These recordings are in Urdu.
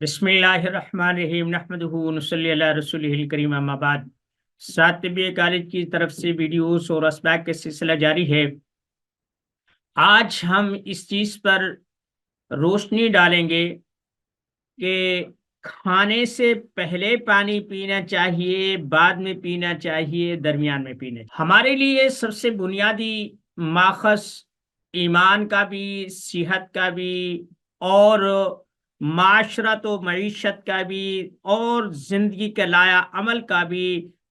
بسم اللہ الرحمن الرحیم نحمدہ ونصلی علی رسولہ الکریم اما بعد۔ ساتھ طبی کالج کی طرف سے ویڈیوز اور اسباق کا سلسلہ جاری ہے۔ آج ہم اس چیز پر روشنی ڈالیں گے کہ کھانے سے پہلے پانی پینا چاہیے، بعد میں پینا چاہیے، درمیان میں پینا چاہیے۔ ہمارے لیے سب سے بنیادی ماخذ ایمان کا بھی، صحت کا بھی، اور معاشرت و معیشت کا بھی، اور زندگی کے لایا عمل کا بھی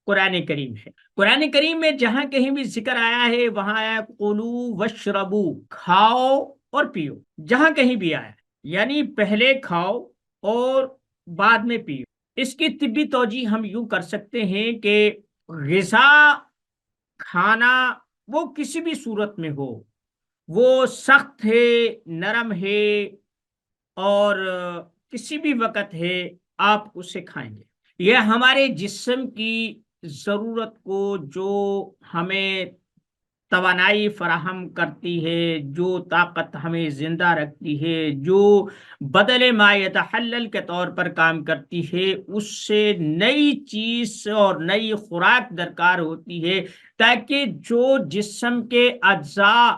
قرآن کریم ہے۔ قرآن کریم میں جہاں کہیں بھی ذکر آیا ہے وہاں آیا کلو وشربو، کھاؤ اور پیو۔ جہاں کہیں بھی آیا یعنی پہلے کھاؤ اور بعد میں پیو۔ اس کی طبی توجیہ ہم یوں کر سکتے ہیں کہ غذا، کھانا، وہ کسی بھی صورت میں ہو، وہ سخت ہے، نرم ہے، اور کسی بھی وقت ہے، آپ اسے کھائیں گے۔ یہ ہمارے جسم کی ضرورت کو، جو ہمیں توانائی فراہم کرتی ہے، جو طاقت ہمیں زندہ رکھتی ہے، جو بدل ما یتحلل کے طور پر کام کرتی ہے، اس سے نئی چیز اور نئی خوراک درکار ہوتی ہے، تاکہ جو جسم کے اجزاء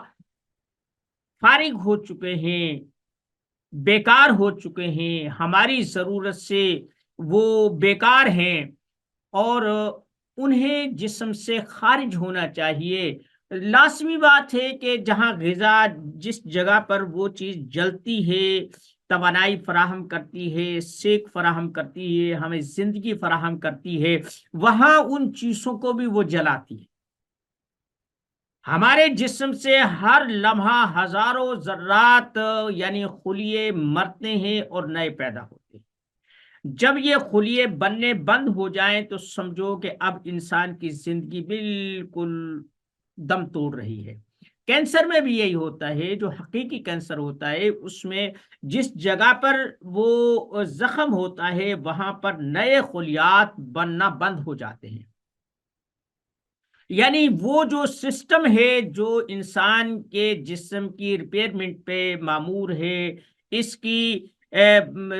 فارغ ہو چکے ہیں، بیکار ہو چکے ہیں، ہماری ضرورت سے وہ بیکار ہیں اور انہیں جسم سے خارج ہونا چاہیے۔ لازمی بات ہے کہ جہاں غذا، جس جگہ پر وہ چیز جلتی ہے، توانائی فراہم کرتی ہے، سیک فراہم کرتی ہے، ہمیں زندگی فراہم کرتی ہے، وہاں ان چیزوں کو بھی وہ جلاتی ہے۔ ہمارے جسم سے ہر لمحہ ہزاروں ذرات یعنی خلیے مرتے ہیں اور نئے پیدا ہوتے ہیں۔ جب یہ خلیے بننے بند ہو جائیں تو سمجھو کہ اب انسان کی زندگی بالکل دم توڑ رہی ہے۔ کینسر میں بھی یہی ہوتا ہے۔ جو حقیقی کینسر ہوتا ہے اس میں جس جگہ پر وہ زخم ہوتا ہے وہاں پر نئے خلیات بننا بند ہو جاتے ہیں۔ یعنی وہ جو سسٹم ہے جو انسان کے جسم کی ریپیئرمنٹ پہ معمور ہے، اس کی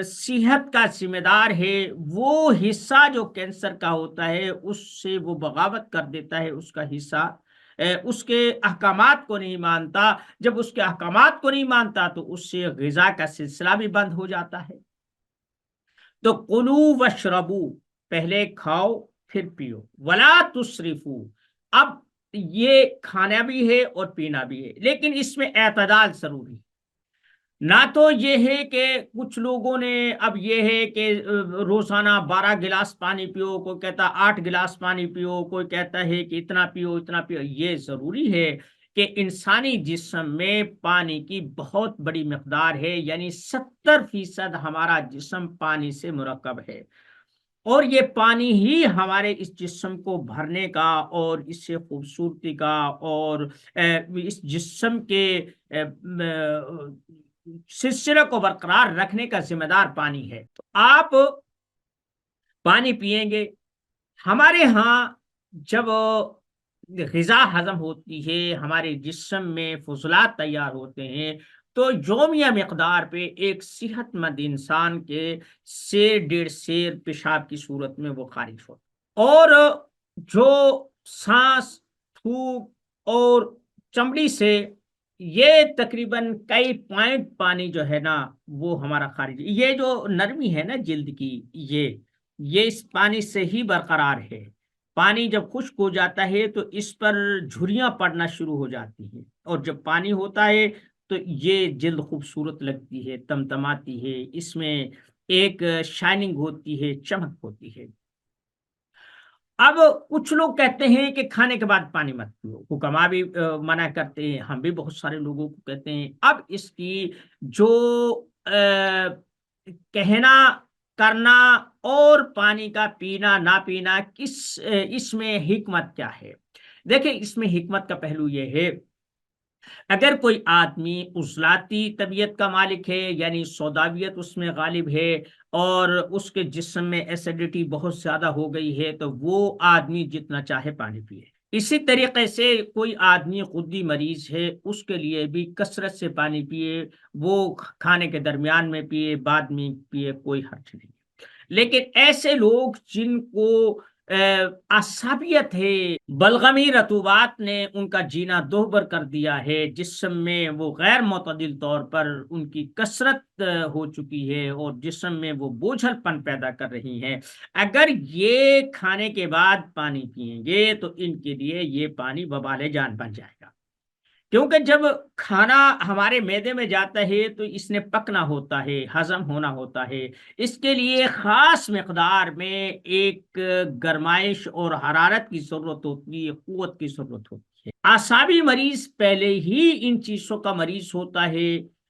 صحت کا ذمہ دار ہے، وہ حصہ جو کینسر کا ہوتا ہے اس سے وہ بغاوت کر دیتا ہے۔ اس کا حصہ اس کے احکامات کو نہیں مانتا۔ جب اس کے احکامات کو نہیں مانتا تو اس سے غذا کا سلسلہ بھی بند ہو جاتا ہے۔ تو کلو وشربو، پہلے کھاؤ پھر پیو، ولا تسرفو، اب یہ کھانا بھی ہے اور پینا بھی ہے، لیکن اس میں اعتدال ضروری ہے۔ نہ تو یہ ہے کہ کچھ لوگوں نے اب یہ ہے کہ روزانہ 12 گلاس پانی پیو، کوئی کہتا 8 گلاس پانی پیو، کوئی کہتا ہے کہ اتنا پیو اتنا پیو۔ یہ ضروری ہے کہ انسانی جسم میں پانی کی بہت بڑی مقدار ہے، یعنی 70% ہمارا جسم پانی سے مرکب ہے، اور یہ پانی ہی ہمارے اس جسم کو بھرنے کا اور اس سے خوبصورتی کا اور اس جسم کے سلسلے کو برقرار رکھنے کا ذمہ دار پانی ہے۔ تو آپ پانی پیئیں گے۔ ہمارے ہاں جب غذا ہضم ہوتی ہے، ہمارے جسم میں فضلات تیار ہوتے ہیں، تو یومیہ مقدار پہ ایک صحت مند انسان کے 1.5 سیر پیشاب کی صورت میں وہ خارج ہوتا، اور جو سانس، تھوک اور چمڑی سے یہ تقریباً کئی پوائنٹ پانی جو ہے نا وہ ہمارا خارج، یہ جو نرمی ہے نا جلد کی، یہ اس پانی سے ہی برقرار ہے۔ پانی جب خشک ہو جاتا ہے تو اس پر جھریاں پڑنا شروع ہو جاتی ہیں، اور جب پانی ہوتا ہے تو یہ جلد خوبصورت لگتی ہے، تمتماتی ہے، اس میں ایک شائننگ ہوتی ہے، چمک ہوتی ہے۔ اب کچھ لوگ کہتے ہیں کہ کھانے کے بعد پانی مت پیو، حکما بھی منع کرتے ہیں، ہم بھی بہت سارے لوگوں کو کہتے ہیں۔ اب اس کی جو کہنا، کرنا اور پانی کا پینا نہ پینا، اس میں حکمت کیا ہے؟ دیکھیں، اس میں حکمت کا پہلو یہ ہے، اگر کوئی آدمی عضلاتی طبیعت کا مالک ہے، یعنی سوداویت اس میں غالب ہے، اور اس کے جسم میں ایسیڈیٹی بہت زیادہ ہو گئی ہے، تو وہ آدمی جتنا چاہے پانی پیے۔ اسی طریقے سے کوئی آدمی خودی مریض ہے، اس کے لیے بھی کثرت سے پانی پیے، وہ کھانے کے درمیان میں پیے، بعد میں پیے، کوئی حرج نہیں۔ لیکن ایسے لوگ جن کو عصبیت ہے، بلغمی رطوبات نے ان کا جینا دوبر کر دیا ہے، جسم میں وہ غیر معتدل طور پر ان کی کثرت ہو چکی ہے اور جسم میں وہ بوجھل پن پیدا کر رہی ہیں، اگر یہ کھانے کے بعد پانی پیئیں گے تو ان کے لیے یہ پانی وبال جان بن جائے گا، کیونکہ جب کھانا ہمارے معدے میں جاتا ہے تو اس نے پکنا ہوتا ہے، ہضم ہونا ہوتا ہے، اس کے لیے خاص مقدار میں ایک گرمائش اور حرارت کی ضرورت ہوتی ہے، قوت کی ضرورت ہوتی ہے۔ اعصابی مریض پہلے ہی ان چیزوں کا مریض ہوتا ہے،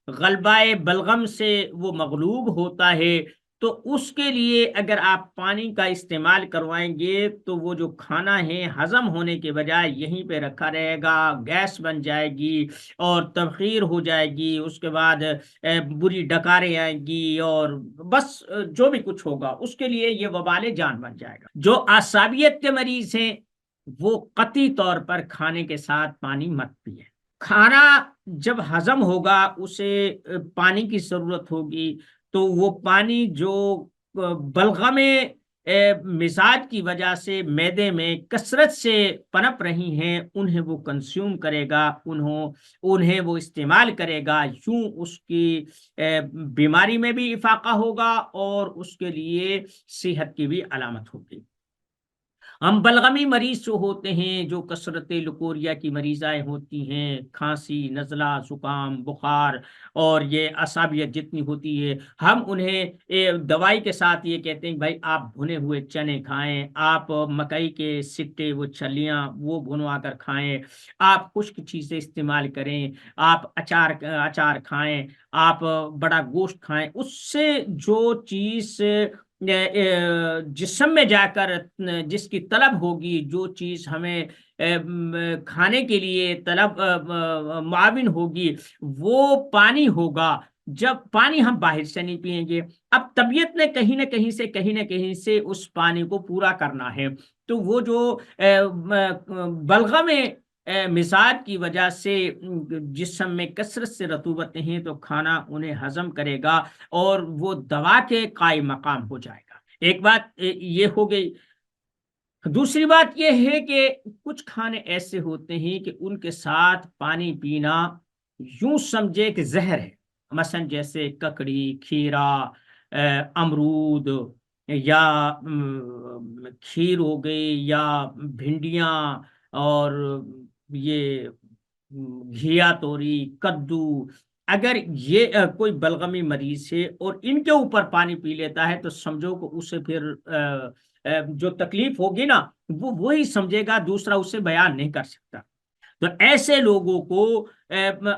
غلبہ بلغم سے وہ مغلوب ہوتا ہے، تو اس کے لیے اگر آپ پانی کا استعمال کروائیں گے تو وہ جو کھانا ہے ہضم ہونے کے بجائے یہیں پہ رکھا رہے گا، گیس بن جائے گی اور تبخیر ہو جائے گی، اس کے بعد بری ڈکاریں آئیں گی، اور بس جو بھی کچھ ہوگا اس کے لیے یہ وبال جان بن جائے گا۔ جو اعصابیت کے مریض ہیں وہ قطعی طور پر کھانے کے ساتھ پانی مت پیے۔ کھانا جب ہضم ہوگا اسے پانی کی ضرورت ہوگی، تو وہ پانی جو بلغم مزاج کی وجہ سے معدے میں کثرت سے پنپ رہی ہیں انہیں وہ کنزیوم کرے گا، انہیں وہ استعمال کرے گا، یوں اس کی بیماری میں بھی افاقہ ہوگا اور اس کے لیے صحت کی بھی علامت ہوگی۔ ہم بلغمی مریض جو ہوتے ہیں، جو کثرت لکوریا کی مریضائیں ہوتی ہیں، کھانسی، نزلہ، زکام، بخار اور یہ اعصابیت جتنی ہوتی ہے، ہم انہیں دوائی کے ساتھ یہ کہتے ہیں بھائی آپ بھنے ہوئے چنے کھائیں، آپ مکئی کے سٹے وہ چھلیاں وہ بھنوا کر کھائیں، آپ خشک چیزیں استعمال کریں، آپ اچار کھائیں، آپ بڑا گوشت کھائیں، اس سے جو چیز جسم میں جا کر جس کی طلب ہوگی، جو چیز ہمیں کھانے کے لیے طلب معاون ہوگی، وہ پانی ہوگا۔ جب پانی ہم باہر سے نہیں پیئیں گے، اب طبیعت نے کہیں نہ کہیں سے اس پانی کو پورا کرنا ہے، تو وہ جو بلغم مزاج کی وجہ سے جسم میں کثرت سے رطوبتیں ہیں تو کھانا انہیں ہضم کرے گا اور وہ دوا کے قائم مقام ہو جائے گا۔ ایک بات یہ ہو گئی۔ دوسری بات یہ ہے کہ کچھ کھانے ایسے ہوتے ہیں کہ ان کے ساتھ پانی پینا یوں سمجھے کہ زہر ہے، مثلا جیسے ککڑی، کھیرا، امرود، یا کھیر ہو گئی، یا بھنڈیاں، اور یہ گھیا توری، کدو۔ اگر یہ کوئی بلغمی مریض ہے اور ان کے اوپر پانی پی لیتا ہے تو سمجھو کہ اسے پھر جو تکلیف ہوگی نا وہ وہی سمجھے گا، دوسرا اسے بیان نہیں کر سکتا۔ تو ایسے لوگوں کو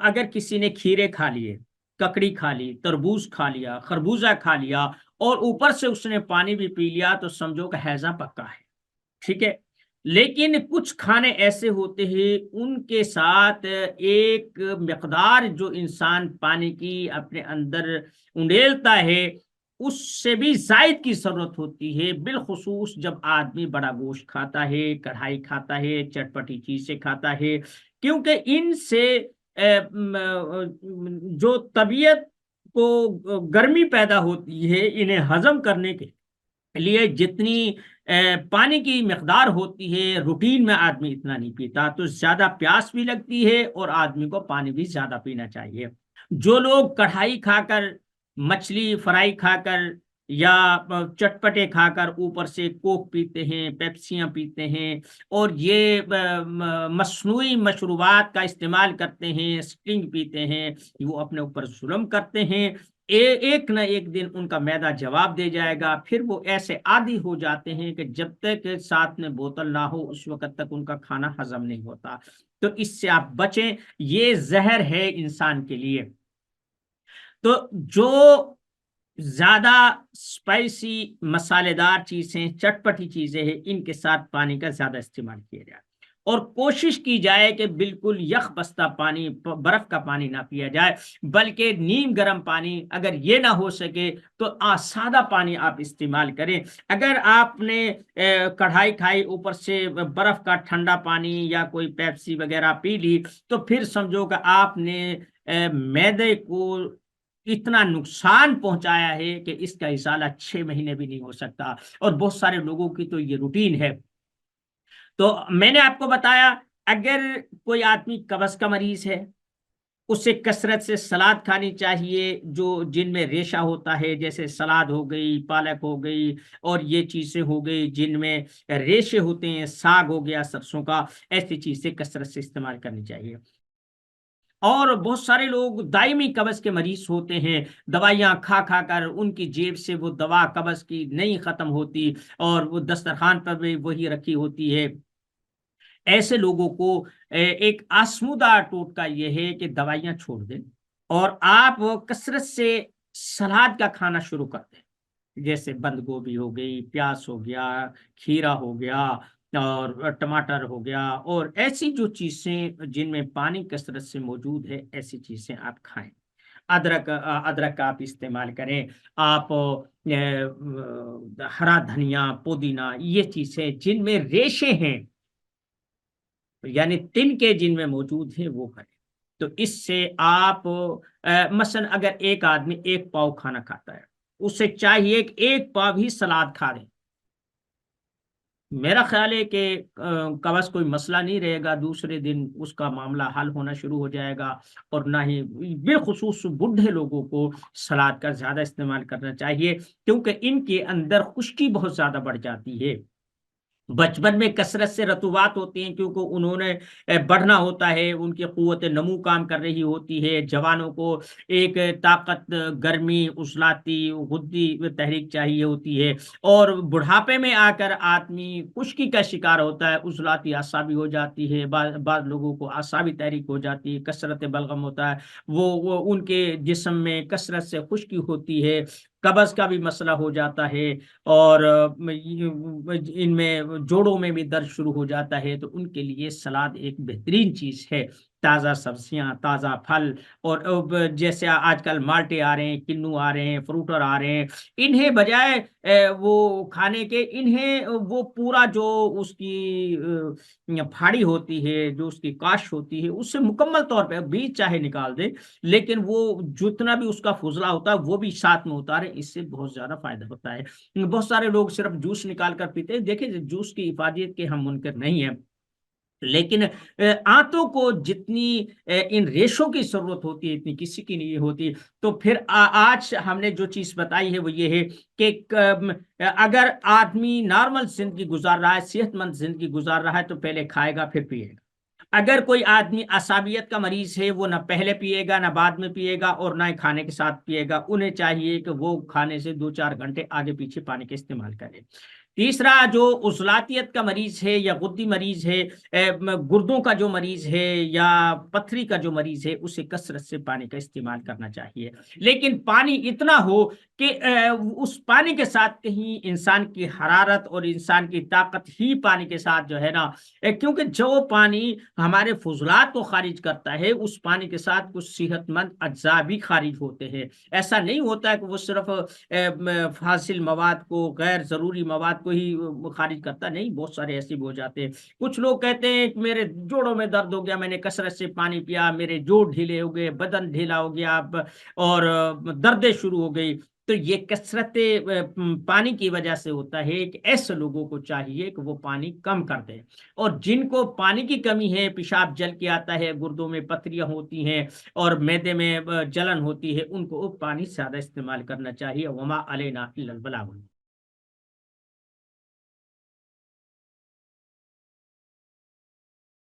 اگر کسی نے کھیرے کھا لیے، ککڑی کھا لی، تربوز کھا لیا، خربوزہ کھا لیا اور اوپر سے اس نے پانی بھی پی لیا تو سمجھو کہ ہیضہ پکا ہے، ٹھیک ہے۔ لیکن کچھ کھانے ایسے ہوتے ہیں ان کے ساتھ ایک مقدار جو انسان پانی کی اپنے اندر انڈیلتا ہے اس سے بھی زائد کی ضرورت ہوتی ہے، بالخصوص جب آدمی بڑا گوشت کھاتا ہے، کڑھائی کھاتا ہے، چٹپٹی چیزیں کھاتا ہے، کیونکہ ان سے جو طبیعت کو گرمی پیدا ہوتی ہے، انہیں ہضم کرنے کے لیے جتنی پانی کی مقدار ہوتی ہے روٹین میں آدمی اتنا نہیں پیتا، تو زیادہ پیاس بھی لگتی ہے اور آدمی کو پانی بھی زیادہ پینا چاہیے۔ جو لوگ کڑھائی کھا کر، مچھلی فرائی کھا کر یا چٹپٹے کھا کر اوپر سے کوک پیتے ہیں، پیپسیاں پیتے ہیں اور یہ مصنوعی مشروبات کا استعمال کرتے ہیں، سٹنگ پیتے ہیں، وہ اپنے اوپر ظلم کرتے ہیں۔ ایک نہ ایک دن ان کا معدہ جواب دے جائے گا، پھر وہ ایسے عادی ہو جاتے ہیں کہ جب تک ساتھ میں بوتل نہ ہو اس وقت تک ان کا کھانا ہضم نہیں ہوتا۔ تو اس سے آپ بچیں، یہ زہر ہے انسان کے لیے۔ تو جو زیادہ اسپائسی مسالے دار چیزیں، چٹپٹی چیزیں ہیں، ان کے ساتھ پانی کا زیادہ استعمال کیا جائے۔ اور کوشش کی جائے کہ بالکل یخ بستہ پانی، برف کا پانی نہ پیا جائے، بلکہ نیم گرم پانی، اگر یہ نہ ہو سکے تو سادہ پانی آپ استعمال کریں۔ اگر آپ نے کڑھائی کھائی، اوپر سے برف کا ٹھنڈا پانی یا کوئی پیپسی وغیرہ پی لی، تو پھر سمجھو کہ آپ نے معدے کو اتنا نقصان پہنچایا ہے کہ اس کا ازالہ 6 مہینے بھی نہیں ہو سکتا، اور بہت سارے لوگوں کی تو یہ روٹین ہے۔ تو میں نے آپ کو بتایا، اگر کوئی آدمی قبض کا مریض ہے، اسے کثرت سے سلاد کھانی چاہیے، جن میں ریشہ ہوتا ہے، جیسے سلاد ہو گئی، پالک ہو گئی، اور یہ چیزیں ہو گئی جن میں ریشے ہوتے ہیں، ساگ ہو گیا سرسوں کا، ایسی چیزیں کثرت سے استعمال کرنی چاہیے۔ اور بہت سارے لوگ دائمی قبض کے مریض ہوتے ہیں، دوائیاں کھا کھا کر ان کی جیب سے وہ دوا قبض کی نہیں ختم ہوتی، اور وہ دسترخوان پر بھی وہی رکھی ہوتی ہے۔ ایسے لوگوں کو ایک آسمودہ ٹوٹکا یہ ہے کہ دوائیاں چھوڑ دیں، اور آپ کثرت سے سلاد کا کھانا شروع کر دیں، جیسے بند گوبھی ہو گئی، پیاز ہو گیا، کھیرا ہو گیا، اور ٹماٹر ہو گیا، اور ایسی جو چیزیں جن میں پانی کثرت سے موجود ہے، ایسی چیزیں آپ کھائیں۔ ادرک کا آپ استعمال کریں، آپ ہرا دھنیا، پودینہ، یہ چیزیں جن میں ریشے ہیں، یعنی تن کے جن میں موجود ہیں، وہ کریں۔ تو اس سے آپ مثلا اگر ایک آدمی 1 پاؤ کھانا کھاتا ہے، اسے چاہیے کہ 1 پاؤ ہی سلاد کھا لے۔ میرا خیال ہے کہ قبض کوئی مسئلہ نہیں رہے گا، دوسرے دن اس کا معاملہ حل ہونا شروع ہو جائے گا۔ اور نہ ہی بالخصوص بوڑھے لوگوں کو سلاد کا زیادہ استعمال کرنا چاہیے، کیونکہ ان کے اندر خشکی بہت زیادہ بڑھ جاتی ہے۔ بچپن میں کثرت سے رطوبات ہوتی ہیں، کیونکہ انہوں نے بڑھنا ہوتا ہے، ان کی قوت نمو کام کر رہی ہوتی ہے۔ جوانوں کو ایک طاقت، گرمی، عضلاتی غدی تحریک چاہیے ہوتی ہے، اور بڑھاپے میں آ کر آدمی خشکی کا شکار ہوتا ہے، عضلاتی اعصابی ہو جاتی ہے، بعض لوگوں کو اعصابی تحریک ہو جاتی ہے، کثرت بلغم ہوتا ہے، وہ ان کے جسم میں کثرت سے خشکی ہوتی ہے، قبض کا بھی مسئلہ ہو جاتا ہے، اور ان میں جوڑوں میں بھی درد شروع ہو جاتا ہے۔ تو ان کے لیے سلاد ایک بہترین چیز ہے۔ تازہ سبزیاں، تازہ پھل، اور جیسے آج کل مالٹے آ رہے ہیں، کنو آ رہے ہیں، فروٹر آ رہے ہیں، انہیں بجائے وہ کھانے کے، انہیں وہ پورا جو اس کی پھاڑی ہوتی ہے، جو اس کی کاش ہوتی ہے، اس سے مکمل طور پہ بیج چاہے نکال دے، لیکن وہ جتنا بھی اس کا فضلہ ہوتا ہے وہ بھی ساتھ میں اتارے، اس سے بہت زیادہ فائدہ ہوتا ہے۔ بہت سارے لوگ صرف جوس نکال کر پیتے ہیں، دیکھیں جوس کی افادیت کے ہم منکر نہیں ہیں، لیکن آنتوں کو جتنی ان ریشوں کی ضرورت ہوتی ہے، اتنی کسی کی نہیں ہوتی۔ تو پھر آج ہم نے جو چیز بتائی ہے وہ یہ ہے کہ اگر آدمی نارمل زندگی گزار رہا ہے، صحت مند زندگی گزار رہا ہے، تو پہلے کھائے گا پھر پیے گا۔ اگر کوئی آدمی عصبیت کا مریض ہے، وہ نہ پہلے پیے گا، نہ بعد میں پیے گا، اور نہ ہی کھانے کے ساتھ پیے گا، انہیں چاہیے کہ وہ کھانے سے 2-4 گھنٹے آگے پیچھے پانی کا استعمال کرے۔ تیسرا، جو عضلاتیت کا مریض ہے، یا غدی مریض ہے، گردوں کا جو مریض ہے، یا پتھری کا جو مریض ہے، اسے کثرت سے پانی کا استعمال کرنا چاہیے، لیکن پانی اتنا ہو کہ اس پانی کے ساتھ کہیں انسان کی حرارت اور انسان کی طاقت ہی پانی کے ساتھ جو ہے نا، کیونکہ جو پانی ہمارے فضلات کو خارج کرتا ہے، اس پانی کے ساتھ کچھ صحت مند اجزاء بھی خارج ہوتے ہیں۔ ایسا نہیں ہوتا ہے کہ وہ صرف فاضل مواد کو، غیر ضروری مواد کو ہی خارج کرتا، نہیں، بہت سارے ایسے بھی ہو جاتے ہیں۔ کچھ لوگ کہتے ہیں کہ میرے جوڑوں میں درد ہو گیا، میں نے کثرت سے پانی پیا، میرے جوڑ ڈھیلے ہو گئے، بدن ڈھیلا ہو گیا، اور دردیں شروع ہو گئی۔ تو یہ کثرت پانی کی وجہ سے ہوتا ہے کہ ایسے لوگوں کو چاہیے کہ وہ پانی کم کر دیں، اور جن کو پانی کی کمی ہے، پیشاب جل کے آتا ہے، گردوں میں پتھریاں ہوتی ہیں، اور معدے میں جلن ہوتی ہے، ان کو پانی زیادہ استعمال کرنا چاہیے۔ وما علینا الا البلاغ۔